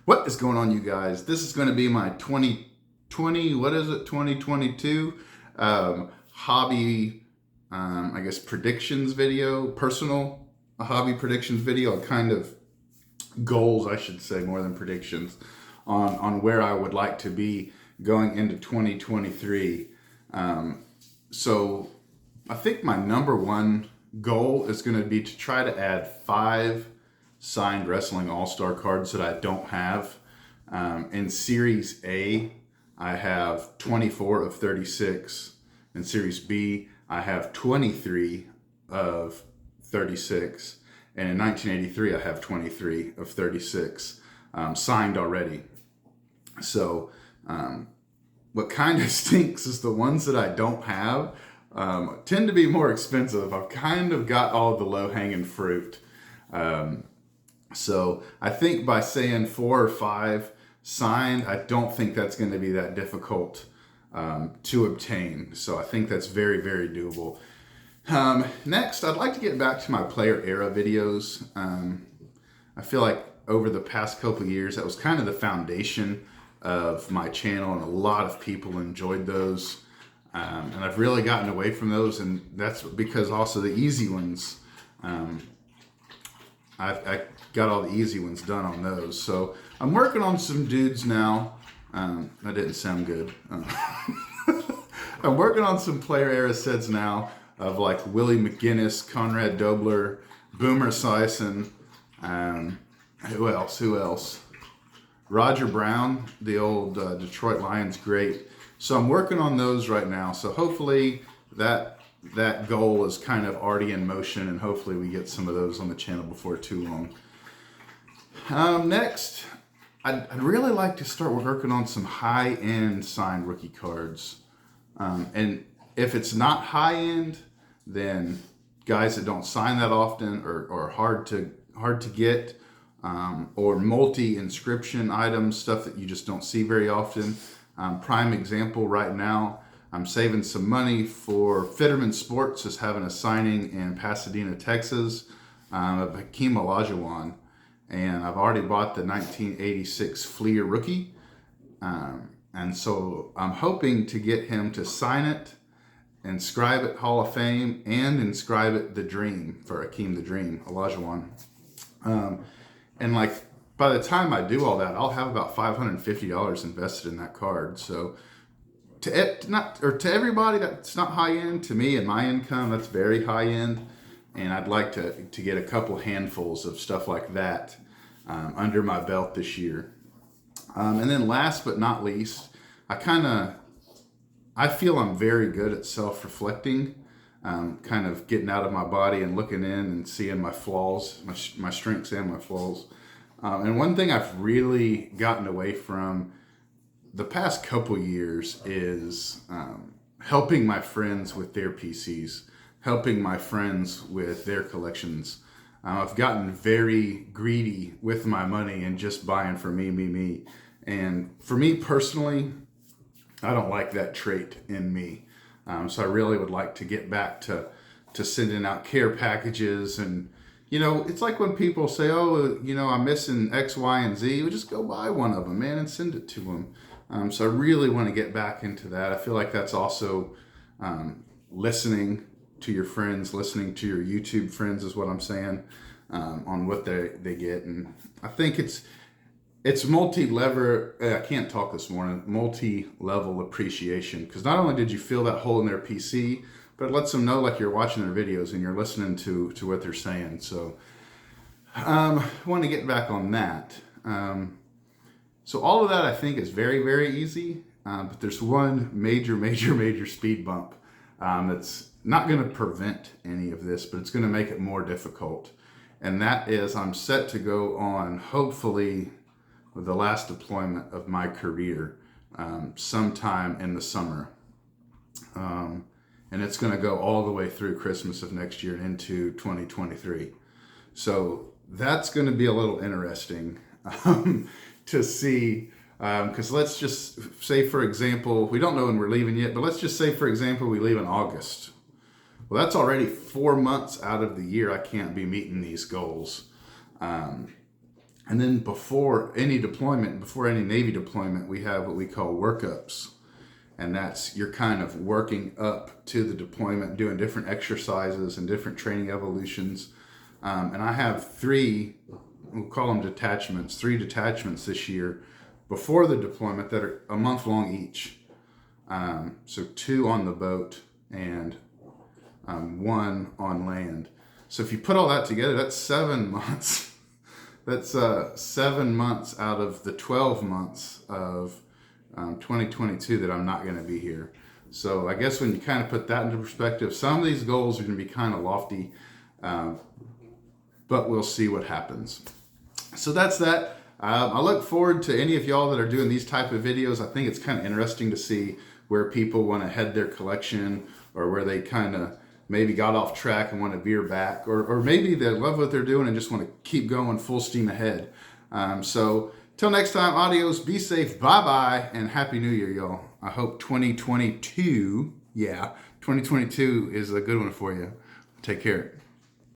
What is going on, you guys? This is going to be my 2020, 2022 hobby, I guess, predictions video, personal hobby predictions video, kind of goals, I should say, more than predictions, on where I would like to be going into 2023. So I think my number one goal is going to be to try to add 5 signed Wrestling All-Star cards that I don't have. In Series A, I have 24 of 36. In Series B, I have 23 of 36. And in 1983, I have 23 of 36 signed already. So what kind of stinks is the ones that I don't have tend to be more expensive. I've kind of got all the low-hanging fruit. So I think by saying 4 or 5 signed, I don't think that's going to be that difficult to obtain. So I think that's very, very doable. Next, I'd like to get back to my player era videos. I feel like over the past couple of years, that was kind of the foundation of my channel, and a lot of people enjoyed those. And I've really gotten away from those, and that's because also the easy ones, I got all the easy ones done on those. So I'm working on some dudes now. That didn't sound good. I'm working on some player era sets now of like Willie McGinnis, Conrad Dobler, Boomer Esiason. Who else? Roger Brown, the old Detroit Lions great. So I'm working on those right now. So hopefully that goal is kind of already in motion, and hopefully we get some of those on the channel before too long. Next, I'd really like to start working on some high-end signed rookie cards. And if it's not high-end, then guys that don't sign that often or hard to get, or multi-inscription items, stuff that you just don't see very often. Prime example right now, I'm saving some money for Fitterman Sports is having a signing in Pasadena, Texas, of Hakeem Olajuwon. And I've already bought the 1986 Fleer rookie. And so I'm hoping to get him to sign it, inscribe it Hall of Fame, and inscribe it The Dream for Hakeem the Dream Olajuwon. And like by the time I do all that, I'll have about $550 invested in that card. So to everybody, that's not high end. To me and my income, that's very high end. And I'd like to get a couple handfuls of stuff like that under my belt this year. And then last but not least, I feel I'm very good at self-reflecting, kind of getting out of my body and looking in and seeing my flaws, my strengths and my flaws. And one thing I've really gotten away from the past couple years is helping my friends with their PCs, helping my friends with their collections. I've gotten very greedy with my money and just buying for me. And for me personally, I don't like that trait in me. So I really would like to get back to sending out care packages. And, you know, it's like when people say, oh, you know, I'm missing X, Y, and Z. Well, just go buy one of them, man, and send it to them. So I really want to get back into that. I feel like that's also listening to your friends, listening to your YouTube friends is what I'm saying, on what they get. And I think it's multi-level, I can't talk this morning, multi-level appreciation. Because not only did you fill that hole in their PC, but it lets them know like you're watching their videos and you're listening to what they're saying. So I want to get back on that. So all of that I think is very, very easy. But there's one major speed bump that's not going to prevent any of this, but it's going to make it more difficult. And that is I'm set to go on, hopefully, with the last deployment of my career sometime in the summer. And it's going to go all the way through Christmas of next year and into 2023. So that's going to be a little interesting to see. Because let's just say, for example, we don't know when we're leaving yet, but let's just say, for example, we leave in August. Well, that's already 4 months out of the year I can't be meeting these goals. And then before any deployment, before any Navy deployment, we have what we call workups. And that's you're kind of working up to the deployment, doing different exercises and different training evolutions. And I have we'll call them detachments, 3 detachments this year before the deployment that are a month long each. So 2 on the boat and 1 on land. So if you put all that together, that's 7 months. That's 7 months out of the 12 months of 2022 that I'm not going to be here. So I guess when you kind of put that into perspective, some of these goals are going to be kind of lofty, but we'll see what happens. So that's that. I look forward to any of y'all that are doing these type of videos. I think it's kind of interesting to see where people want to head their collection, or where they kind of maybe got off track and want to veer back, or maybe they love what they're doing and just want to keep going full steam ahead. So till next time, adios, be safe, bye-bye, and Happy New Year, y'all. I hope 2022 is a good one for you. Take care.